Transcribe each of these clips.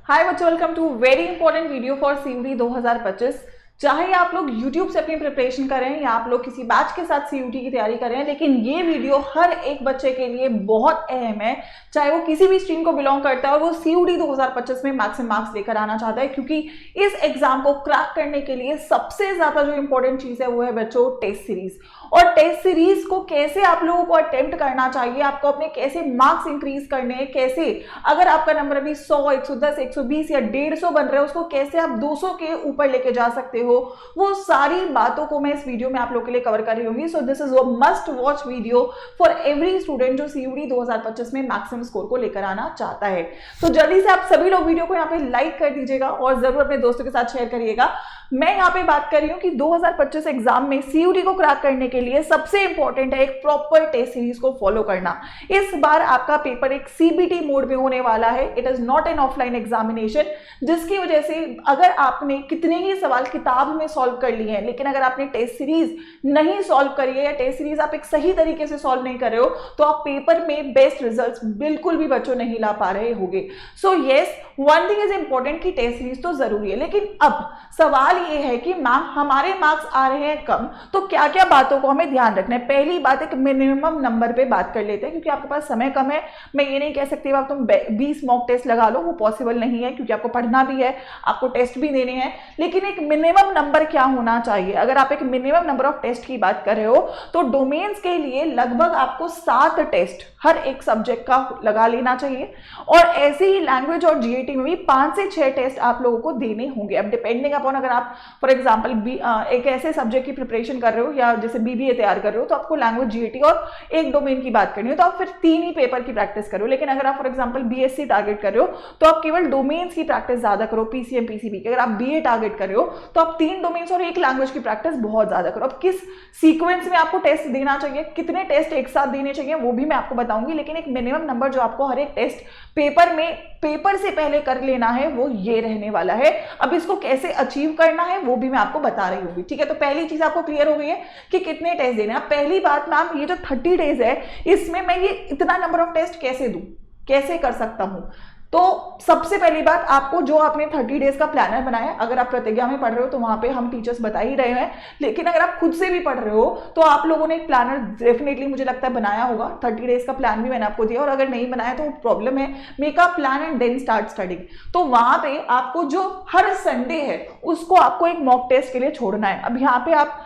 हाय बच्चों, welcome to very important video for CUET 2025। चाहे आप लोग YouTube से अपनी प्रिपरेशन कर रहे हैं या आप लोग किसी बैच के साथ सीयूटी की तैयारी कर रहे हैं, लेकिन ये वीडियो हर एक बच्चे के लिए बहुत अहम है। चाहे वो किसी भी स्ट्रीम को बिलोंग करता है और वो सीयूटी 2025 में मैक्सिमम मार्क्स लेकर आना चाहता है, क्योंकि इस एग्जाम को क्रैक करने के लिए सबसे ज्यादा जो इंपॉर्टेंट चीज है वो है बच्चों टेस्ट सीरीज। और टेस्ट सीरीज को कैसे आप लोगों को अटेम्प्ट करना चाहिए, आपको अपने कैसे मार्क्स इंक्रीज करने हैं, कैसे अगर आपका नंबर अभी 100, 110, 120 या 150 बन रहा है उसको कैसे आप 200 के ऊपर लेके जा सकते हो, वो सारी बातों को मैं इस वीडियो में आप लोगों के लिए कवर कर रही हूँ। So this is a must watch video for every student जो सीयूटी 2025 में मैक्सिमम स्कोर को लेकर आना चाहता है। तो जल्दी से आप सभी लोग वीडियो को यहाँ पे लाइक कर दीजिएगा और जरूर अपने दोस्तों के साथ शेयर करिएगा। मैं यहाँ पे बात कर रही हूँ कि 2025 एग्जाम में सीयूटी को क्रैक करने के लिए सबसे इंपॉर्टेंट है एक प्रॉपर टेस्ट सीरीज को फॉलो करना। इस बार आपका पेपर एक सीबीटी मोड में होने वाला है। It is not an offline examination, जिसकी वजह से अगर आपने कितने ही सवाल किताब में सॉल्व कर लिए हैं, लेकिन अगर आपने टेस्ट सीरीज नहीं सॉल्व करी है या टेस्ट सीरीज आप एक सही तरीके से सॉल्व नहीं कर रहे हो, तो आप पेपर में बेस्ट रिजल्ट्स बिल्कुल भी बच्चों नहीं ला पा रहे होंगे। So yes, one thing is important कि टेस्ट सीरीज तो जरूरी है, लेकिन अब सवाल ये है कि मैम हमारे मार्क्स आ रहे हैं कम, तो क्या क्या बातों को हमें ध्यान रखना है। पहली बात, एक मिनिमम नंबर पे बात कर लेते हैं, क्योंकि आपके पास समय कम है। मैं ये नहीं कह सकती आप तुम 20 मॉक टेस्ट लगा लो, वो पॉसिबल नहीं है, क्योंकि आपको पढ़ना भी है, आपको टेस्ट भी देने हैं। लेकिन एक मिनिमम नंबर क्या होना चाहिए, अगर आप एक मिनिमम नंबर ऑफ टेस्ट की बात कर रहे हो तो डोमेन्स के लिए लगभग आपको 7 टेस्ट हर एक सब्जेक्ट का लगा लेना चाहिए, और ऐसे ही लैंग्वेज और जीएटी में भी 5 से 6 टेस्ट आप लोगों को देने होंगे। अब डिपेंडिंग अपॉन, अगर आप फॉर एग्जांपल एक ऐसे सब्जेक्ट की प्रिपरेशन कर रहे हो या जैसे बीबीए तैयार कर रहे हो, तो आपको लैंग्वेज, जीएटी और एक डोमेन की बात करनी हो, तो आप फिर 3 ही पेपर की प्रैक्टिस करो। लेकिन अगर आप फॉर एग्जांपल बीएससी टारगेट कर रहे हो तो आप केवल डोमेन्स की प्रैक्टिस ज्यादा करो, पीसीएम पीसीबी की। अगर आप बीए टारगेट कर रहे हो तो आप 3 डोमेन्स और एक लैंग्वेज की प्रैक्टिस बहुत ज्यादा करो। अब किस सीक्वेंस में आपको टेस्ट देना चाहिए, कितने टेस्ट एक साथ देने चाहिए, वो भी मैं आपको बताऊंगी, लेकिन एक मिनिमम नंबर जो आपको हर एक टेस्ट पेपर से पहले कर लेना है वो ये रहने वाला है। अब इसको कैसे अचीव करना है वो भी मैं आपको बता रही हूँ, ठीक है। तो पहली चीज आपको क्लियर हो गई है कि कितने टेस्ट देने हैं। पहली बात, मैम ये जो 30 डेज है इसमें मैं ये इतना नंबर ऑफ टेस्ट कैसे दूं, कैसे कर सकता हूं। तो सबसे पहली बात, आपको जो आपने 30 डेज का प्लानर बनाया है, अगर आप प्रतिज्ञा में पढ़ रहे हो तो वहां पे हम टीचर्स बता ही रहे हैं, लेकिन अगर आप खुद से भी पढ़ रहे हो तो आप लोगों ने एक प्लानर डेफिनेटली मुझे लगता है बनाया होगा। 30 डेज का प्लान भी मैंने आपको दिया, और अगर नहीं बनाया तो प्रॉब्लम है, make a plan and then start studying. तो वहां पे आपको जो हर संडे है उसको आपको एक मॉक टेस्ट के लिए छोड़ना है। अब यहाँ पे आप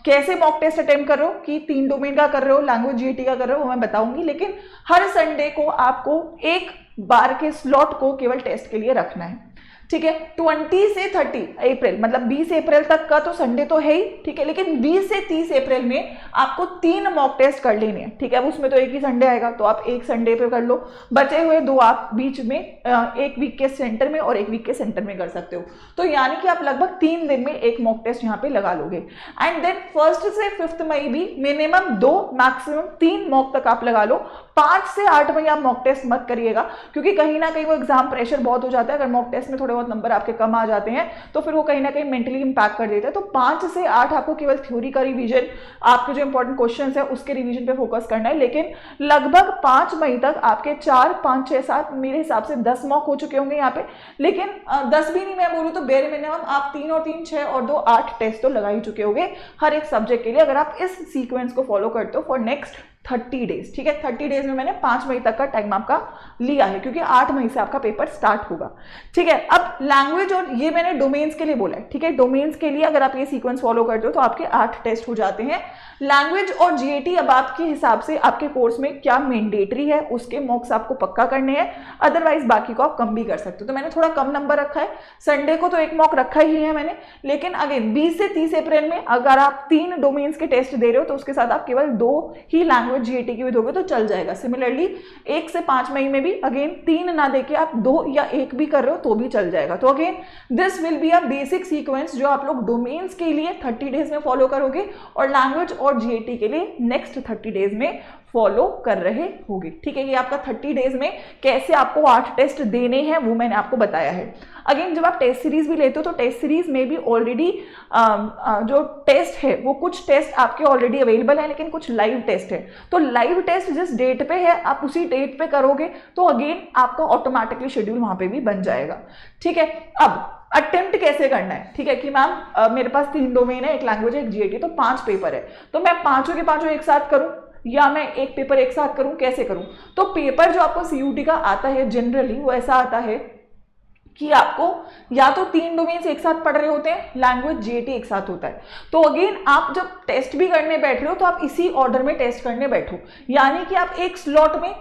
कैसे मॉक टेस्ट अटेम्प्ट कर रहे हो, कि 3 डोमेन का कर रहे हो, लैंग्वेज जीएटी का कर रहे हो, वो मैं बताऊंगी, लेकिन हर संडे को आपको एक बार के स्लॉट को केवल टेस्ट के लिए रखना है, ठीक है। 20 से 30 अप्रैल, मतलब 20 अप्रैल तक का तो संडे तो है ही, ठीक है, लेकिन 20 से 30 अप्रैल में आपको 3 मॉक टेस्ट कर लेने हैं, ठीक है। अब उसमें तो एक ही संडे आएगा, तो आप एक संडे पे कर लो, बचे हुए 2 आप बीच में एक वीक के सेंटर में और एक वीक के सेंटर में कर सकते हो। तो यानी कि आप लगभग 3 दिन में एक मॉक टेस्ट यहाँ पे लगा लोगे। एंड देन 1 से 5 मई भी मिनिमम 2 मैक्सिमम 3 मॉक तक आप लगा लो। 5 से 8 मई आप मॉक टेस्ट मत करिएगा, क्योंकि कहीं ना कहीं वो एग्जाम प्रेशर बहुत हो जाता है। अगर मॉक टेस्ट में थोड़े बहुत नंबर आपके कम आ जाते हैं तो फिर वो कहीं ना कहीं मेंटली इंपैक्ट कर देता है। तो 5 से 8 आपको केवल थ्योरी का रिवीजन, आपके जो इंपॉर्टेंट क्वेश्चंस है उसके रिवीजन पे फोकस करना है। लेकिन लगभग 5 मई तक आपके 4, 5, 6, 7 मेरे हिसाब से 10 मॉक हो चुके होंगे यहाँ पे। लेकिन 10 भी नहीं मैं बोलूँ तो बेरे मिनिमम आप 3 और 3, 6 और 2, 8 टेस्ट तो लगा ही चुके होंगे हर एक सब्जेक्ट के लिए, अगर आप इस सीक्वेंस को फॉलो करते हो फॉर नेक्स्ट 30 डेज, ठीक है। 30 डेज में मैंने 5 मई तक का टाइम आपका लिया है, क्योंकि 8 मई से आपका पेपर स्टार्ट होगा, ठीक है। अब लैंग्वेज, और ये मैंने डोमेन्स के लिए बोला है, ठीक है। डोमेन्स के लिए अगर आप ये सीक्वेंस फॉलो करते हो तो आपके 8 टेस्ट हो जाते हैं। लैंग्वेज और जीएटी अब आपके हिसाब से आपके कोर्स में क्या मैंडेटरी है, उसके मॉक्स आपको पक्का करने हैं, अदरवाइज बाकी को आप कम भी कर सकते हो। तो मैंने थोड़ा कम नंबर रखा है, संडे को तो एक मॉक रखा ही है मैंने, लेकिन अगेन 20 से 30 अप्रैल में अगर आप 3 डोमेन्स के टेस्ट दे रहे हो तो उसके साथ आप केवल 2 ही लैंग्वेज जीएटी की भी दोगे तो चल जाएगा। सिमिलरली 1 से 5 मई में भी अगेन 3 ना देके आप 2 या 1 भी कर रहे हो तो भी चल जाएगा। तो again this will be a basic sequence जो आप लोग डोमेन्स के लिए 30 डेज में फॉलो करोगे और लैंग्वेज और जीएटी के लिए नेक्स्ट 30 डेज में फॉलो कर रहे होगे। ठीक है, ये आपका 30 डेज में कैसे आपको 8 टेस्ट देने हैं वो मैंने आपको बताया है। अगेन जब आप टेस्ट सीरीज भी लेते हो तो टेस्ट सीरीज में भी ऑलरेडी जो टेस्ट है वो कुछ टेस्ट आपके ऑलरेडी अवेलेबल है, लेकिन कुछ लाइव टेस्ट है। तो लाइव टेस्ट जिस डेट पे है आप उसी डेट पे करोगे तो अगेन आपका ऑटोमेटिकली शेड्यूल वहां पे भी बन जाएगा। ठीक है, अब अटेम्प्ट कैसे करना है। ठीक है कि मैम मेरे पास 3 डोमेन है, एक लैंग्वेज है, एक जीएटी, तो 5 पेपर है, तो मैं पांचों के पांचों एक साथ करूं या मैं एक पेपर एक साथ करूं, कैसे करूं। तो पेपर जो आपको सीयूटी का आता है जनरली वो ऐसा आता है कि आपको या तो 3 डोमेन्स एक साथ पढ़ रहे होते हैं, लैंग्वेज जीएटी एक साथ होता है। तो अगेन आप जब टेस्ट भी करने बैठ रहे हो तो आप इसी ऑर्डर में टेस्ट करने बैठो, यानी कि आप एक स्लॉट में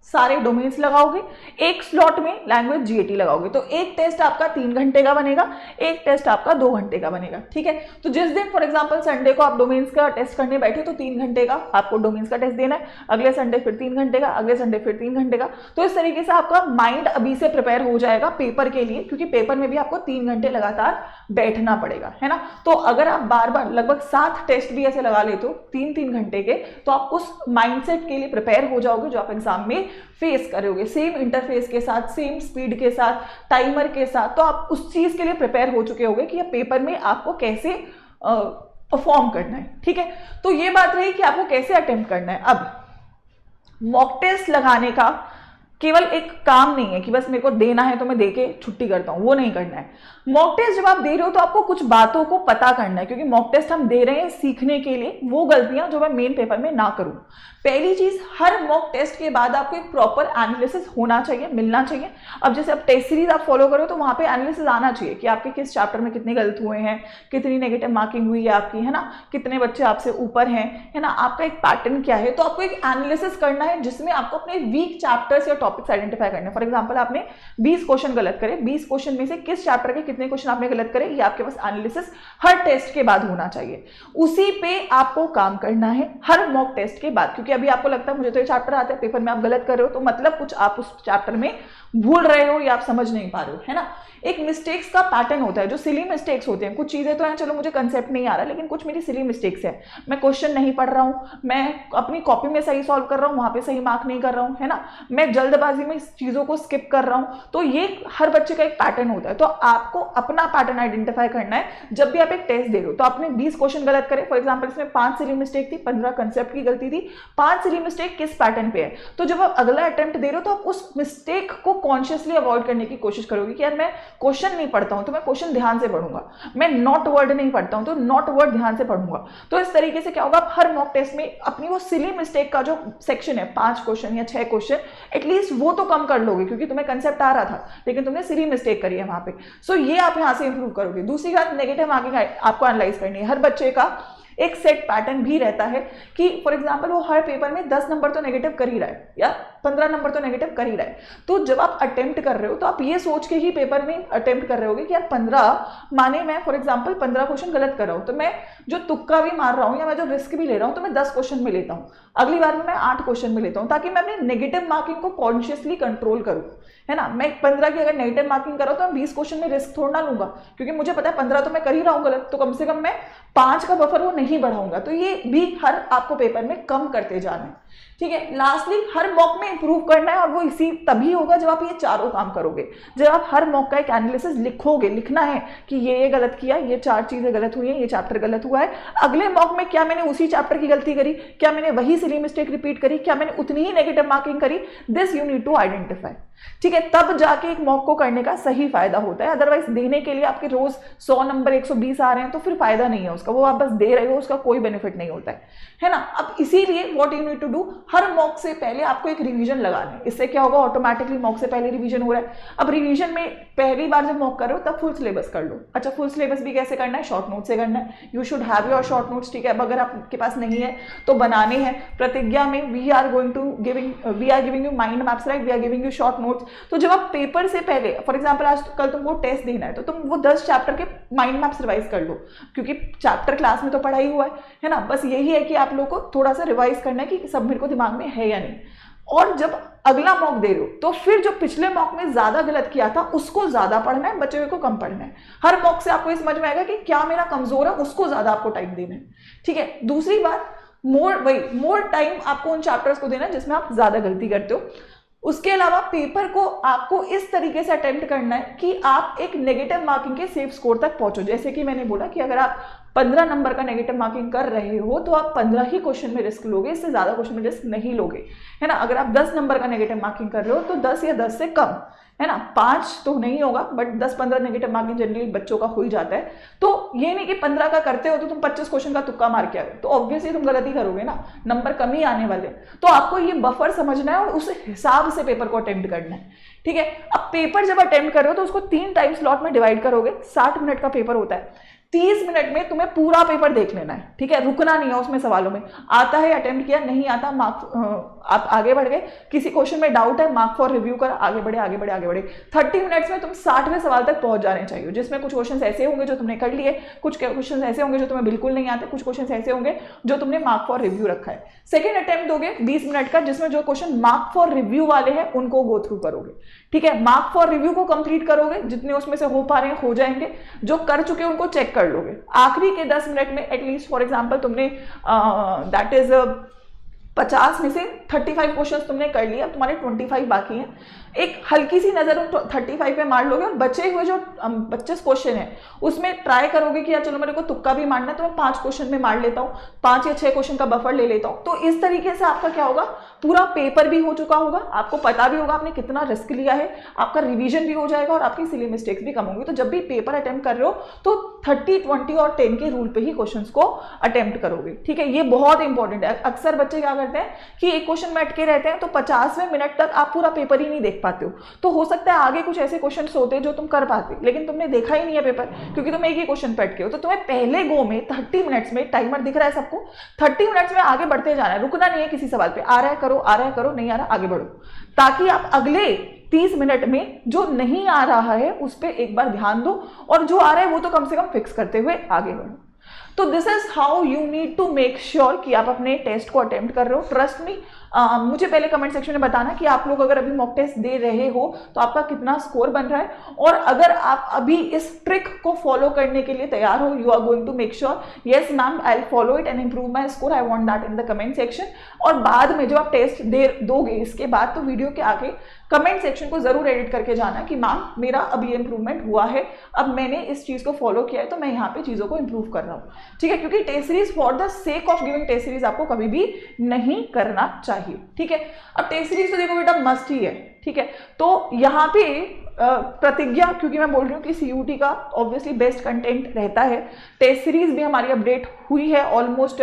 सारे डोमेन्स लगाओगे, एक स्लॉट में लैंग्वेज जीएटी लगाओगे। तो एक टेस्ट आपका 3 घंटे का बनेगा, एक टेस्ट आपका 2 घंटे का बनेगा। ठीक है, तो जिस दिन फॉर एग्जांपल संडे को आप डोमेन्स का टेस्ट करने बैठे तो 3 घंटे का आपको डोमेन्स का टेस्ट देना है, अगले संडे फिर 3 घंटे का, अगले संडे फिर 3 घंटे का। तो इस तरीके से आपका माइंड अभी से प्रिपेयर हो जाएगा पेपर के लिए, क्योंकि पेपर में भी आपको 3 घंटे लगातार बैठना पड़ेगा, है ना। तो अगर आप बार बार लगभग 7 टेस्ट भी ऐसे लगा लेते हो 3-3 घंटे के, तो आप उस माइंडसेट के लिए प्रिपेयर हो जाओगे जो आप एग्जाम में फेस करोगे, सेम इंटरफेस के साथ, सेम स्पीड के साथ, टाइमर के साथ। तो आप उस चीज के लिए प्रिपेयर हो चुके होगे कि पेपर में आपको कैसे परफॉर्म करना है। ठीक है, तो ये बात रही कि आपको कैसे अटेम्प्ट करना है। अब मॉक टेस्ट लगाने का केवल एक काम नहीं है कि बस मेरे को देना है तो मैं देके छुट्टी करता हूं, वो नहीं करना है। मॉक टेस्ट जब आप दे रहे हो तो आपको कुछ बातों को पता करना है, क्योंकि मॉक टेस्ट हम दे रहे हैं सीखने के लिए, वो गलतियां जो मैं मेन पेपर में ना करूं। पहली चीज, हर मॉक टेस्ट के बाद आपको एक प्रॉपर एनालिसिस होना चाहिए, मिलना चाहिए। अब जैसे अब टेस्ट सीरीज आप फॉलो करो तो वहां पे एनालिसिस आना चाहिए कि आपके किस चैप्टर में कितने गलत हुए हैं, कितनी नेगेटिव मार्किंग हुई है आपकी, है ना, कितने बच्चे आपसे ऊपर हैं, है ना, आपका एक पैटर्न क्या है। तो आपको एक एनालिसिस करना है जिसमें आपको अपने वीक चैप्टर्स या टॉपिक्स आइडेंटिफाई करने। फॉर एग्जाम्पल आपने 20 क्वेश्चन गलत करे, 20 क्वेश्चन में से किस चैप्टर के कितने क्वेश्चन आपने गलत करे, ये आपके पास एनालिसिस हर टेस्ट के बाद होना चाहिए। उसी पे आपको काम करना है हर मॉक टेस्ट के बाद, क्योंकि अभी आपको लगता है मुझे तो ये चैप्टर आता है, पेपर में आप गलत कर रहे हो, तो मतलब कुछ आप उस चैप्टर में भूल रहे हो या आप समझ नहीं पा रहे हो, है ना। एक मिस्टेक्स का पैटर्न होता है, जो सिली मिस्टेक्स होते हैं। कुछ चीजें तो हैं, चलो मुझे कंसेप्ट नहीं आ रहा, लेकिन कुछ मेरी सिली मिस्टेक्स है, मैं क्वेश्चन नहीं पढ़ रहा हूं, मैं अपनी कॉपी में सही सॉल्व कर रहा हूं, वहां पे सही मार्क नहीं कर रहा हूं, है ना, मैं जल्दबाजी में चीजों को स्किप कर रहा हूं। तो ये हर बच्चे का एक पैटर्न होता है, तो आपको अपना पैटर्न आइडेंटिफाई करना है। जब भी आप एक टेस्ट दे रहे हो तो आपने 20 क्वेश्चन गलत करे, फॉर एग्जाम्पल इसमें 5 सिली मिस्टेक थी, 15 कंसेप्ट की गलती थी, 5 सिली मिस्टेक किस पैटर्न पे है। तो जब आप अगला अटेम्प्ट दे रहे हो तो आप उस मिस्टेक को कॉन्शियसली अवॉइड करने की कोशिश करोगे कि यार मैं क्वेश्चन नहीं पढ़ता हूं तो मैं क्वेश्चन ध्यान से पढ़ूंगा, मैं नॉट वर्ड नहीं पढ़ता हूं तो नॉट वर्ड ध्यान से पढ़ूंगा। तो इस तरीके से क्या होगा, आप हर मॉक टेस्ट में अपनी वो सिली मिस्टेक का जो सेक्शन है, 5 क्वेश्चन या 6 क्वेश्चन, एटलीस्ट वो तो कम कर लोगे, क्योंकि तुम्हें कंसेप्ट आ रहा था लेकिन तुमने सिली मिस्टेक करी है वहां पे। सो ये आप यहां से इंप्रूव करोगे। दूसरी बात, नेगेटिव मार्किंग आपको एनालाइज करनी है। हर बच्चे का एक सेट पैटर्न भी रहता है कि फॉर एग्जांपल वो हर पेपर में 10 नंबर तो नेगेटिव कर ही रहा है या 15 नंबर तो नेगेटिव कर ही रहा है। तो जब आप अटेम्प्ट कर रहे हो तो आप ये सोच के ही पेपर में अटेम्प्ट कर रहे होगे कि यार 15 माने मैं फॉर एग्जांपल 15 क्वेश्चन गलत कर रहा हूं, तो मैं जो तुक्का भी मार रहा हूं या मैं जो रिस्क भी ले रहा हूं तो मैं 10 क्वेश्चन में लेता हूं, अगली बार में मैं 8 क्वेश्चन में लेता हूं, ताकि मैं अपनी नेगेटिव मार्किंग को कॉन्शियसली कंट्रोल करूं, है ना। मैं 15 की अगर नेगेटिव मार्किंग कर रहा हूं तो मैं 20 क्वेश्चन में रिस्क थोड़ा ना लूंगा, क्योंकि मुझे पता है 15 तो मैं कर ही रहा हूं गलत, तो कम से कम मैं 5 का बफर वो नहीं बढ़ाऊंगा। तो ये भी हर आपको पेपर में कम करते जाना है। ठीक है, लास्टली हर मॉक में इंप्रूव करना है, और वो इसी तभी होगा जब आप ये चारों काम करोगे। जब आप हर मॉक का एक एनालिसिस लिखोगे, लिखना है कि ये गलत किया, ये 4 चीजें गलत हुई है, ये चैप्टर गलत हुआ है, अगले मॉक में क्या मैंने उसी चैप्टर की गलती करी, क्या मैंने वही सिली मिस्टेक रिपीट करी, क्या मैंने उतनी ही नेगेटिव मार्किंग करी, this you need to identify. ठीक है, तब जाके एक मॉक को करने का सही फायदा होता है। अदरवाइज देने के लिए आपके रोज 100 नंबर 120 आ रहे हैं तो फिर फायदा नहीं है उसका, वो आप बस दे रहे हो, उसका कोई बेनिफिट नहीं होता है ना। अब इसीलिए what you need to do, हर मॉक से पहले आपको एक रिवीजन लगाना है। इससे क्या होगा, ऑटोमेटिकली मॉक से पहले रिवीजन हो रहा है। अब रिवीजन में पहली बार जब मॉक कर रहे हो तब फुल सिलेबस कर लो। अच्छा, फुल सिलेबस भी कैसे करना है, शॉर्ट नोट से करना है। You should have your short notes. ठीक है, अब अगर आपके पास नहीं है तो बनाने हैं। प्रतिज्ञा में we are giving you mind maps, right, we are giving you short notes. तो जब आप पेपर से पहले फॉर एग्जांपल आज कल तुमको टेस्ट देना है तो तुम वो 10 चैप्टर के माइंड मैप्स रिवाइज कर लो, क्योंकि चैप्टर क्लास में तो पढ़ा ही हुआ है ना। बस यही है कि आप लोग को थोड़ा सा रिवाइज करना है कि सब मेरे को दिमाग में है या नहीं। और जब अगला मॉक दे रहे हो तो फिर जो पिछले मॉक में ज्यादा गलत किया था उसको ज्यादा पढ़ना है, बचे हुए को कम पढ़ना है। हर मॉक से आपको ये समझ में आएगा कि क्या मेरा कमजोर है, उसको ज्यादा आपको टाइम देना है। ठीक है, दूसरी बात, मोर टाइम आपको उन चैप्टर्स को देना है जिसमें आप ज्यादा गलती करते हो। उसके अलावा पेपर को आपको इस तरीके से अटेम्प्ट करना है कि आप एक नेगेटिव मार्किंग के सेफ स्कोर तक पहुंचो। जैसे कि मैंने बोला कि अगर आप 15 नंबर का नेगेटिव मार्किंग कर रहे हो तो आप 15 ही क्वेश्चन में रिस्क लोगे, इससे ज्यादा क्वेश्चन में रिस्क नहीं लोगे, है ना। अगर आप 10 नंबर का नेगेटिव मार्किंग कर रहे हो तो 10 या 10 से कम, है ना, 5 तो नहीं होगा, बट 10-15 नेगेटिव मार्किंग जनरली बच्चों का हो ही जाता है। तो ये नहीं कि 15 का करते हो तो तुम 25 क्वेश्चन का तुक्का मार के आ गए, तो ऑब्वियसली तुम गलती करोगे ना, नंबर कम ही आने वाले। तो आपको ये बफर समझना है और उस हिसाब से पेपर को अटेम्प्ट करना है, ठीक है। अब पेपर जब अटेम्प्ट कर रहे हो तो उसको 3 टाइम स्लॉट में डिवाइड करोगे। 60 मिनट का पेपर होता है, 30 मिनट में तुम्हें पूरा पेपर देख लेना है, ठीक है, रुकना नहीं है उसमें। सवालों में आता है अटेम्प्ट किया, नहीं आता मार्क, आप आगे बढ़ गए। किसी क्वेश्चन में डाउट है, मार्क फॉर रिव्यू कर, आगे बढ़े आगे बढ़े आगे बढ़े। 30 मिनट्स में तुम 60वें सवाल तक पहुंच जाने चाहिए, जिसमें कुछ क्वेश्चन ऐसे होंगे जो तुमने कर लिए, कुछ क्वेश्चन ऐसे होंगे जो तुम्हें बिल्कुल नहीं आते, कुछ क्वेश्चन ऐसे होंगे जो तुमने मार्क फॉर रिव्यू रखा है। सेकेंड अटेम्प्ट दोगे 20 मिनट का, जिसमें जो क्वेश्चन मार्क फॉर रिव्यू वाले हैं उनको गो थ्रू करोगे, ठीक है। मार्क फॉर रिव्यू को कंप्लीट करोगे, जितने उसमें से हो पा रहे हैं हो जाएंगे, जो कर चुके हैं उनको चेक कर लोगे। आखिरी के 10 मिनट में एटलीस्ट फॉर एग्जांपल तुमने दैट इज 50 में से 35 क्वेश्चंस तुमने कर लिया, तुम्हारे 25 बाकी हैं। एक हल्की सी नजर 35 पे मार लोगे और बचे हुए जो 25 क्वेश्चन है उसमें ट्राई करोगे कि यार चलो मेरे को तुक्का भी मारना है तो मैं 5 क्वेश्चन में मार लेता हूँ, 5 या 6 क्वेश्चन का बफर ले लेता हूँ। तो इस तरीके से आपका क्या होगा, पूरा पेपर भी हो चुका होगा, आपको पता भी होगा आपने कितना रिस्क लिया है, आपका रिवीजन भी हो जाएगा और आपकी सिली मिस्टेक्स भी कम होंगी। तो जब भी पेपर अटेम्प्ट कर रहे हो तो 30, 20 और 10 के रूल पे ही क्वेश्चंस को अटेम्प्ट करोगे, ठीक है। ये बहुत इंपॉर्टेंट है। अक्सर बच्चे क्या करते हैं कि एक क्वेश्चन में अटके रहते हैं तो 50वें मिनट तक आप पूरा पेपर ही नहीं देख पाते हो। तो हो सकता है आगे कुछ ऐसे क्वेश्चंस होते हैं जो तुम कर पाते, लेकिन तुमने देखा ही नहीं है पेपर, क्योंकि तुम एक ही क्वेश्चन पे अटके हो। तो तुम्हें पहले गो में 30 मिनट्स में, टाइमर दिख रहा है सबको, 30 मिनट्स में आगे बढ़ते जाना है, रुकना नहीं है किसी सवाल पे। आ रहा है करो, आ रहा है करो, नहीं आ रहा आगे बढ़ो, ताकि आप अगले 30 मिनट में जो नहीं आ रहा है उस पर एक बार ध्यान दो और जो आ रहा है वो तो कम से कम फिक्स करते हुए आगे बढ़ो। तो this is how you need to make sure कि आप अपने टेस्ट को अटेम्प्ट कर रहे हो। ट्रस्ट मी, मुझे पहले कमेंट सेक्शन में बताना कि आप लोग अगर अभी मॉक टेस्ट दे रहे हो तो आपका कितना स्कोर बन रहा है, और अगर आप अभी इस ट्रिक को फॉलो करने के लिए तैयार हो, you are going to make sure yes ma'am I will follow it and improve my score, I want that in the comment section. और बाद में जब आप टेस्ट दोगे इसके बाद तो वीडियो के आगे कमेंट सेक्शन को जरूर एडिट करके जाना कि मैम मेरा अभी इंप्रूवमेंट हुआ है, अब मैंने इस चीज को फॉलो किया है तो मैं यहाँ पे चीजों को इंप्रूव कर रहा हूँ, ठीक है। क्योंकि test series for the sake of giving test series आपको कभी भी नहीं करना चाहिए, ठीक है। अब टेस्ट सीरीज तो देखो बेटा मस्ट ही है, ठीक है। तो यहाँ पे प्रतिज्ञा, क्योंकि मैं बोल रही हूँ कि सीयूटी का ऑब्वियसली बेस्ट कंटेंट रहता है, टेस्ट सीरीज भी हमारी अपडेट हुई है, ऑलमोस्ट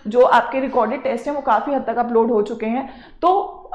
जो आपके रिकॉर्डेड टेस्ट हैं वो काफी हद तक अपलोड हो चुके हैं। तो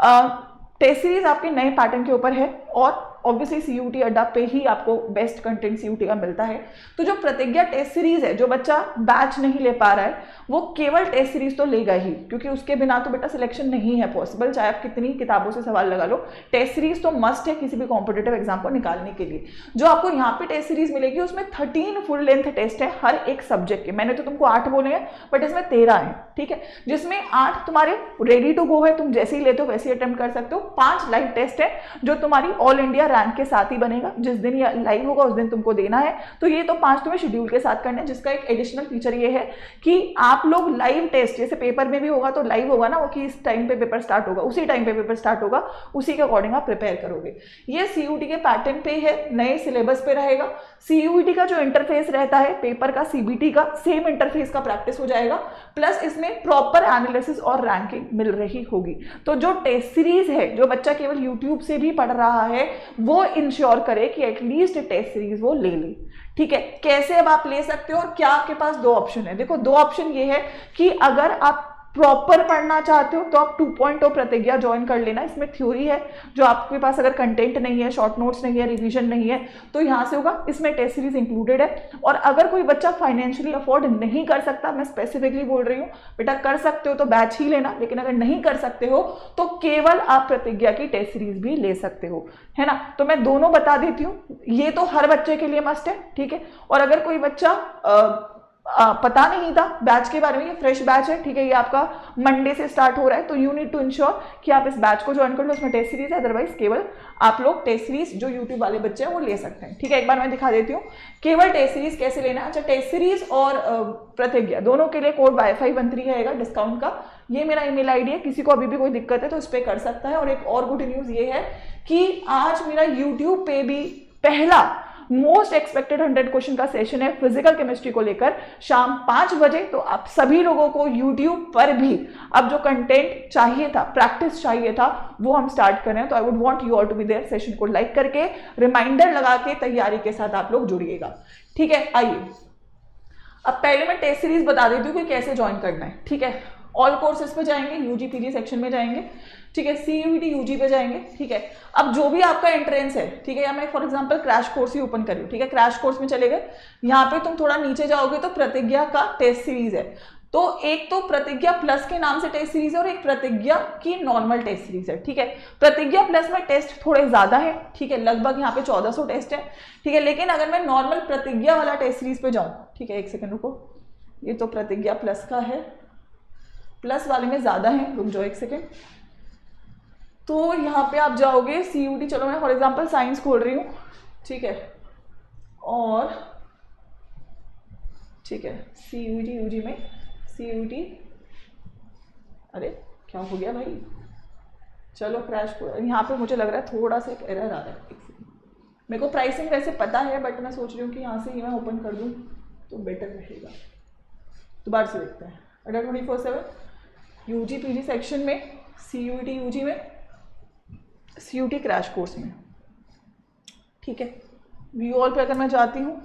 टेस्ट सीरीज आपके नए पैटर्न के ऊपर है और ऑब्वियसली सीयूटी अड्डा पे ही आपको बेस्ट कंटेंट सीयूटी का मिलता है। तो जो प्रतिज्ञा टेस्ट सीरीज है, जो बच्चा बैच नहीं ले पा रहा है वो केवल टेस्ट सीरीज तो लेगा ही, क्योंकि उसके बिना तो बेटा सिलेक्शन नहीं है पॉसिबल, चाहे आप कितनी किताबों से सवाल लगा लो। टेस्ट सीरीज तो मस्ट है किसी भी कॉम्पिटेटिव एग्जाम को निकालने के लिए। जो आपको यहाँ पे टेस्ट सीरीज मिलेगी उसमें 13 फुल लेंथ टेस्ट है हर एक सब्जेक्ट के। मैंने तो तुमको 8 बोले हैं बट इसमें 13 है, ठीक है, जिसमें 8 तुम्हारे रेडी टू गो है, तुम जैसे ही लेते हो वैसे ही अटेम्प्ट कर सकते हो। 5 लाइव टेस्ट है जो तुम्हारी ऑल इंडिया रैंक के साथ ही बनेगा, जिस दिन ये लाइव होगा उस दिन तुमको देना है। तो ये तो 5 तुम्हें शेड्यूल के साथ करना है, जिसका एक एडिशनल फीचर ये है कि आप लोग लाइव टेस्ट, जैसे पेपर में भी होगा तो लाइव होगा ना वो, कि इस टाइम पे पेपर स्टार्ट होगा, उसी टाइम पे पेपर स्टार्ट होगा, उसी के अकॉर्डिंग आप प्रिपेयर करोगे। ये सीयूटी के पैटर्न पे है, नए सिलेबस पे रहेगा। सीयूटी का जो इंटरफेस रहता है पेपर का, सीबीटी का सेम इंटरफेस का प्रैक्टिस हो जाएगा, प्लस इसमें प्रॉपर एनालिसिस और रैंकिंग मिल रही होगी। तो जो टेस्ट सीरीज है, जो बच्चा केवल यूट्यूब से भी पढ़ रहा है वो इंश्योर करे कि एटलीस्ट टेस्ट सीरीज वो ले ले, ठीक है। कैसे अब आप ले सकते हो, और क्या आपके पास 2 ऑप्शन है। देखो 2 ऑप्शन ये है कि अगर आप प्रॉपर पढ़ना चाहते हो तो आप 2.0 प्रतिज्ञा ज्वाइन कर लेना। इसमें थ्योरी है, जो आपके पास अगर कंटेंट नहीं है, शॉर्ट नोट्स नहीं है, रिवीजन नहीं है तो यहाँ से होगा, इसमें टेस्ट सीरीज इंक्लूडेड है। और अगर कोई बच्चा फाइनेंशियली अफोर्ड नहीं कर सकता, मैं स्पेसिफिकली बोल रही हूँ बेटा कर सकते हो तो बैच ही लेना, लेकिन अगर नहीं कर सकते हो तो केवल आप प्रतिज्ञा की टेस्ट सीरीज भी ले सकते हो, है ना। तो मैं दोनों बता देती हूँ, ये तो हर बच्चे के लिए मस्ट है, ठीक है। और अगर कोई बच्चा पता नहीं था बैच के बारे में, ये फ्रेश बैच है, ठीक है, ये आपका मंडे से स्टार्ट हो रहा है, तो यू नीड टू इंश्योर कि आप इस बैच को ज्वाइन कर लो, उसमें टेस्ट सीरीज है, अदरवाइज केवल आप लोग टेस्ट सीरीज जो यूट्यूब वाले बच्चे हैं वो ले सकते हैं, ठीक है। एक बार मैं दिखा देती हूँ केवल टेस्ट सीरीज कैसे लेना है। अच्छा, टेस्ट सीरीज और प्रतिज्ञा दोनों के लिए कोड WiFi13 रहेगा डिस्काउंट का, ये मेरा ईमेल आईडी है, किसी को अभी भी कोई दिक्कत है तो इस पर कर सकता है। और एक और गुड न्यूज ये है कि आज मेरा यूट्यूब पे भी पहला मोस्ट एक्सपेक्टेड 100 क्वेश्चन का सेशन है फिजिकल केमिस्ट्री को लेकर शाम 5 बजे। तो आप सभी लोगों को यूट्यूब पर भी अब जो कंटेंट चाहिए था, प्रैक्टिस चाहिए था, वो हम स्टार्ट कर रहे हैं। तो I would want you all to be there. Session को लाइक करके रिमाइंडर लगा के तैयारी के साथ आप लोग जुड़िएगा, ठीक है। आइए अब पहले मैं टेस्ट सीरीज बता देती हूँ कि कैसे ज्वाइन करना है, ठीक है। ऑल कोर्सेज पे जाएंगे, यूजी पीजी सेक्शन में जाएंगे, ठीक है, सीयूईटी यूजी पे जाएंगे, ठीक है। अब जो भी आपका एंट्रेंस है, ठीक है, या मैं for example crash course he open कर रही हूँ, ठीक है, क्रैश कोर्स में चले गए, यहाँ पे तुम थोड़ा नीचे जाओगे तो प्रतिज्ञा का टेस्ट सीरीज है। तो एक तो प्रतिज्ञा प्लस के नाम से टेस्ट सीरीज है और एक प्रतिज्ञा की नॉर्मल टेस्ट सीरीज है, ठीक है। प्रतिज्ञा प्लस में टेस्ट थोड़े ज्यादा है, ठीक है, लगभग यहाँ पे 1400 टेस्ट है, ठीक है। लेकिन अगर मैं नॉर्मल प्रतिज्ञा वाला टेस्ट सीरीज पे जाऊँ, ठीक है, एक सेकेंड रुको, ये तो प्रतिज्ञा प्लस का है, प्लस वाले में ज्यादा है, रुक जाओ एक सेकेंड। तो यहाँ पे आप जाओगे सीयूटी, चलो मैं फॉर एग्जांपल साइंस खोल रही हूँ, ठीक है, और ठीक है सीयूटी यूजी में सीयूटी, अरे क्या हो गया भाई, चलो क्रैश, यहाँ पे मुझे लग रहा है थोड़ा सा एक एरर आ रहा है। मेरे को प्राइसिंग वैसे पता है बट मैं सोच रही हूँ कि यहाँ से ही मैं ओपन कर दूँ तो बेटर रहेगा। दोबारा से देखते हैं। अडर 24/7 यूजी पीजी सेक्शन में, सीयूटी यूजी में, सीयूटी क्रैश कोर्स में, ठीक है। व्यू ऑल पे अगर मैं जाती हूँ,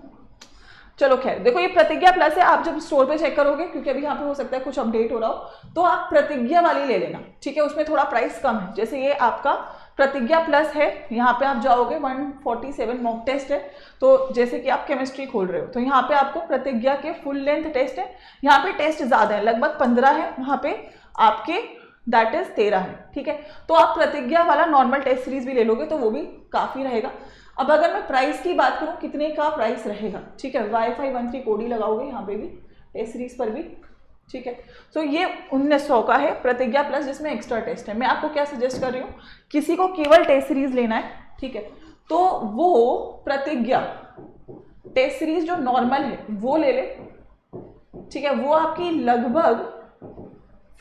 चलो खैर देखो ये प्रतिज्ञा प्लस है, आप जब स्टोर पे चेक करोगे, क्योंकि अभी यहाँ पे हो सकता है कुछ अपडेट हो रहा हो, तो आप प्रतिज्ञा वाली ले लेना, ठीक है, उसमें थोड़ा प्राइस कम है। जैसे ये आपका प्रतिज्ञा प्लस है, यहाँ पे आप जाओगे 147 मॉक टेस्ट है। तो जैसे कि आप केमिस्ट्री खोल रहे हो तो यहाँ पे आपको प्रतिज्ञा के फुल लेंथ टेस्ट है, यहाँ पे टेस्ट ज्यादा है, लगभग 15 है, वहाँ पे आपके दैट इज 13 है, ठीक है। तो आप प्रतिज्ञा वाला नॉर्मल टेस्ट सीरीज भी ले लोगे तो वो भी काफी रहेगा। अब अगर मैं प्राइस की बात करूं कितने का प्राइस रहेगा, ठीक है, WiFi13 कोड ही लगाओगे यहाँ पे भी, टेस्ट सीरीज पर भी, ठीक है। तो ये 1900 का है प्रतिज्ञा प्लस, जिसमें एक्स्ट्रा टेस्ट है। मैं आपको क्या सजेस्ट कर रही हूँ, किसी को केवल टेस्ट सीरीज लेना है, ठीक है, तो वो प्रतिज्ञा टेस्ट सीरीज जो नॉर्मल है वो ले ले, ठीक है। वो आपकी लगभग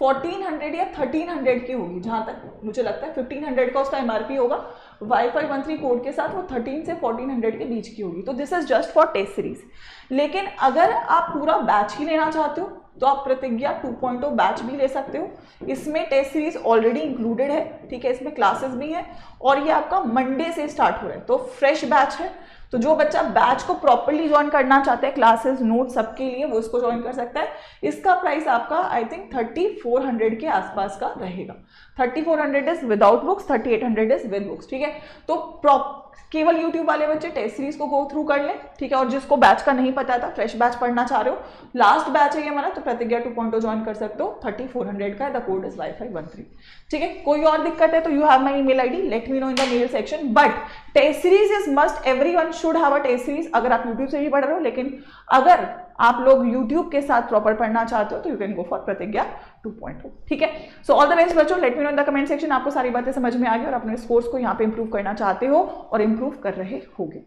1400 या 1300 की होगी, जहां तक मुझे लगता है 1500 का उसका एमआरपी होगा। WiFi13 कोड के साथ वो 13 से 1400 के बीच की होगी। तो this is just for test series. लेकिन अगर आप पूरा बैच ही लेना चाहते हो तो आप प्रतिज्ञा 2.0 बैच भी ले सकते हो। इसमें टेस्ट सीरीज ऑलरेडी इंक्लूडेड है, ठीक है, इसमें क्लासेस भी हैं और ये आपका मंडे से स्टार्ट हो रहा है, तो फ्रेश बैच है। तो जो बच्चा बैच को प्रॉपरली ज्वाइन करना चाहता है, क्लासेस नोट सबके लिए, वो इसको ज्वाइन कर सकता है। इसका प्राइस आपका आई थिंक 3400 के आसपास का रहेगा। 3400 is without books, 3800 is with books, ठीक है। तो केवल यूट्यूब वाले बच्चे टेस्ट सीरीज को गो थ्रू कर ले, ठीक है। और जिसको बैच का नहीं पता था, फ्रेश बैच पढ़ना चाह रहे हो, लास्ट बैच है ये हमारा, तो प्रतिज्ञा 2.0 ज्वाइन कर सकते हो। 3400 का, द कोड इज WiFi13, ठीक है। कोई और दिक्कत है तो you have my email ID, let me know in the mail section. But test series is must, everyone should have a test series, अगर आप यूट्यूब से भी पढ़ रहे हो। लेकिन अगर आप लोग यूट्यूब के साथ प्रॉपर पढ़ना चाहते हो तो यू कैन गो फॉर प्रतिज्ञा 2.0, ठीक है। सो ऑल द बेस्ट बच्चों, late me know in the comment section आपको सारी बातें समझ में आ गई और अपने इस कोर्स को यहाँ पे इंप्रूव करना चाहते हो और इंप्रूव कर रहे होगे।